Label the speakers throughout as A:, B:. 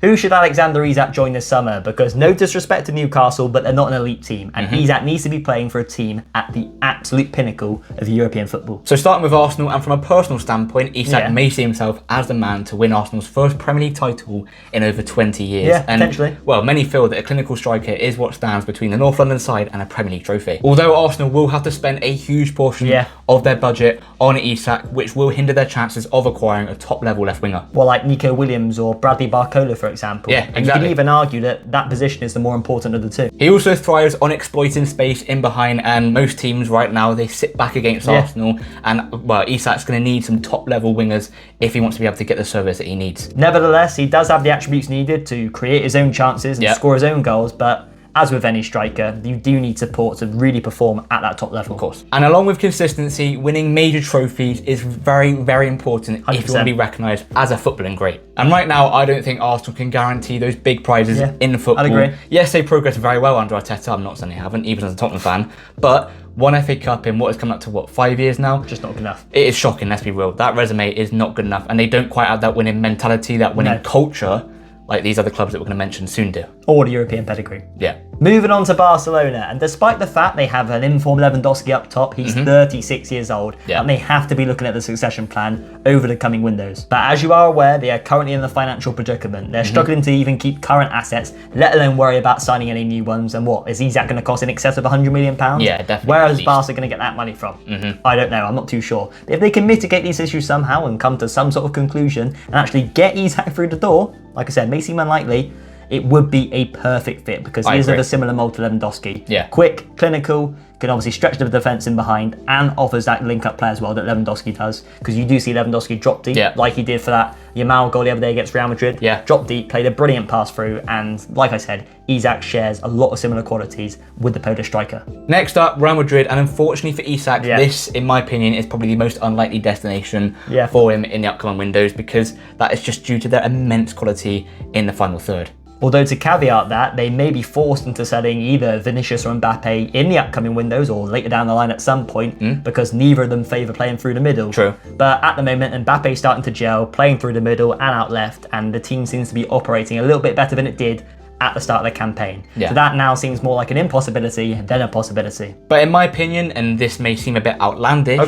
A: Who should Alexander Isak join this summer? Because no disrespect to Newcastle, but they're not an elite team. And Isak needs to be playing for a team at the absolute pinnacle of European football.
B: So starting with Arsenal, and from a personal standpoint, Isak may see himself as the man to win Arsenal's first Premier League title in over 20 years.
A: Yeah, potentially.
B: Well, many feel that a clinical striker is what stands between the North London side and a Premier League trophy. Although Arsenal will have to spend a huge portion of their budget on Isak, which will hinder their chances of acquiring a top-level left winger.
A: Well, like Nico Williams or Bradley Barcola, for example.
B: Yeah, exactly.
A: You can even argue that position is the more important of the two.
B: He also thrives on exploiting space in behind, and most teams right now, they sit back against Arsenal, and well, Isak's going to need some top-level wingers if he wants to be able to get the service that he needs.
A: Nevertheless, he does have the attributes needed to create his own chances and score his own goals, but as with any striker, you do need support to really perform at that top level.
B: Of course. And along with consistency, winning major trophies is very, very important 100%. If you want to be recognised as a footballing great. And right now, I don't think Arsenal can guarantee those big prizes in football.
A: I'd agree.
B: Yes, they progressed very well under Arteta. I'm not saying they haven't, even as a Tottenham fan. But one FA Cup in what has come up to, 5 years now?
A: Just not good enough.
B: It is shocking, let's be real. That resume is not good enough. And they don't quite have that winning mentality, that winning culture, like these other clubs that we're going to mention soon do.
A: Or the European pedigree.
B: Yeah.
A: Moving on to Barcelona, and despite the fact they have an informed Lewandowski up top, he's 36 years old, and they have to be looking at the succession plan over the coming windows. But as you are aware, they are currently in the financial predicament. They're struggling to even keep current assets, let alone worry about signing any new ones. And what, is Isak going to cost in excess of £100 million?
B: Yeah, definitely.
A: Where is Barca going to get that money from? I don't know, I'm not too sure. But if they can mitigate these issues somehow and come to some sort of conclusion and actually get Isak through the door, like I said, may seem unlikely, it would be a perfect fit because he is of a similar mold to Lewandowski.
B: Yeah.
A: Quick, clinical, can obviously stretch the defence in behind and offers that link-up play as well that Lewandowski does, because you do see Lewandowski drop deep like he did for that Yamal goal the other day against Real Madrid.
B: Yeah.
A: Drop deep, played a brilliant pass through, and like I said, Isak shares a lot of similar qualities with the Polish striker.
B: Next up, Real Madrid, and unfortunately for Isak, this, in my opinion, is probably the most unlikely destination for him in the upcoming windows, because that is just due to their immense quality in the final third.
A: Although to caveat that, they may be forced into selling either Vinicius or Mbappe in the upcoming windows or later down the line at some point because neither of them favour playing through the middle.
B: True.
A: But at the moment, Mbappe's starting to gel, playing through the middle and out left, and the team seems to be operating a little bit better than it did at the start of the campaign. So that now seems more like an impossibility than a possibility.
B: But in my opinion, and this may seem a bit outlandish,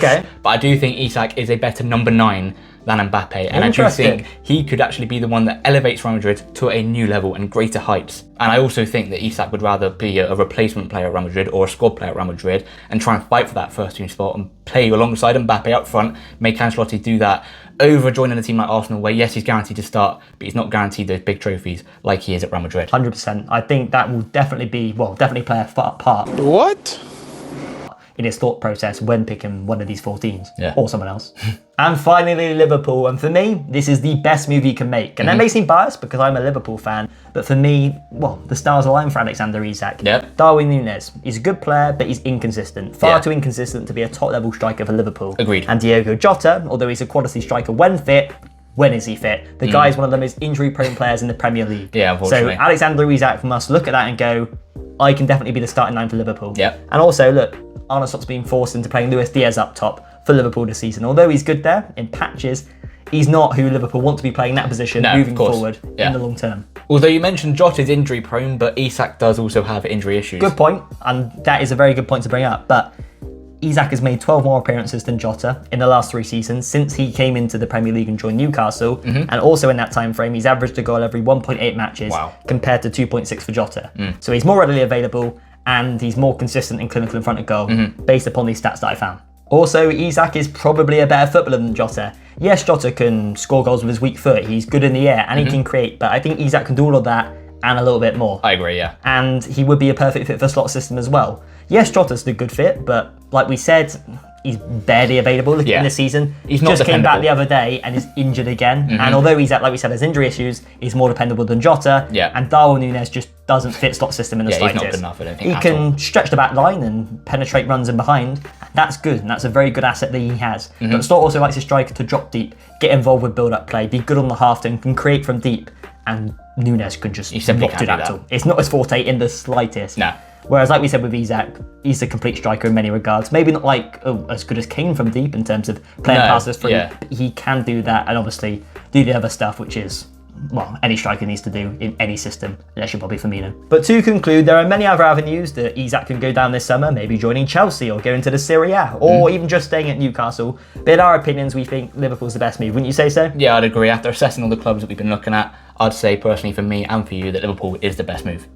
B: but I do think Isak is a better number 9 than Mbappe, and I do think he could actually be the one that elevates Real Madrid to a new level and greater heights. And I also think that Isak would rather be a replacement player at Real Madrid or a squad player at Real Madrid and try and fight for that first team spot and play alongside Mbappe up front, make Ancelotti do that, over joining a team like Arsenal where yes, he's guaranteed to start, but he's not guaranteed those big trophies like he is at Real Madrid.
A: 100%. I think that will definitely play a part.
C: What?
A: In his thought process when picking one of these 4 teams or someone else. And finally, Liverpool. And for me, this is the best move you can make. And that may seem biased because I'm a Liverpool fan, but for me, the stars align for Alexander Isak. Darwin Núñez, he's a good player, but he's inconsistent. Far too inconsistent to be a top-level striker for Liverpool.
B: Agreed.
A: And Diogo Jota, although he's a quality striker when fit, when is he fit? The guy is one of the most injury-prone players in the Premier League.
B: Yeah, unfortunately.
A: So Alexander Isak must look at that and go, I can definitely be the starting 9 for Liverpool.
B: Yep.
A: And also, look, Arne Slot's being forced into playing Luis Diaz up top for Liverpool this season. Although he's good there in patches, he's not who Liverpool want to be playing that position moving forward in the long term.
B: Although you mentioned Jota's injury prone, but Isak does also have injury issues.
A: Good point, and that is a very good point to bring up. But Isak has made 12 more appearances than Jota in the last 3 seasons since he came into the Premier League and joined Newcastle. And also in that time frame, he's averaged a goal every 1.8 matches compared to 2.6 for Jota. So he's more readily available and he's more consistent and clinical in front of goal based upon these stats that I found. Also, Isak is probably a better footballer than Jota. Yes, Jota can score goals with his weak foot, he's good in the air and he can create, but I think Isak can do all of that and a little bit more.
B: I agree, yeah.
A: And he would be a perfect fit for Slot's system as well. Yes, Jota's the good fit, but like we said, he's barely available in the season.
B: He's not
A: just
B: dependable.
A: came back the other day and is injured again. And although he's like we said, has injury issues, he's more dependable than Jota. And Darwin Núñez just doesn't fit Slot's system in the slightest.
B: He's not good enough, I don't think.
A: He can stretch the back line and penetrate runs in behind. That's good, and that's a very good asset that he has. But Slot also likes his striker to drop deep, get involved with build-up play, be good on the half-turn, can create from deep, and Núñez could just not do that at all. It's not his forte in the slightest.
B: No.
A: Whereas, like we said with Isak, he's a complete striker in many regards. Maybe not like as good as Kane from deep in terms of playing passes through, but he can do that and obviously do the other stuff, which is any striker needs to do in any system, unless you're Bobby Firmino. But to conclude, there are many other avenues that Isak can go down this summer, maybe joining Chelsea or going to the Serie A, or even just staying at Newcastle. But in our opinions, we think Liverpool's the best move. Wouldn't you say so?
B: Yeah, I'd agree. After assessing all the clubs that we've been looking at, I'd say personally for me and for you that Liverpool is the best move.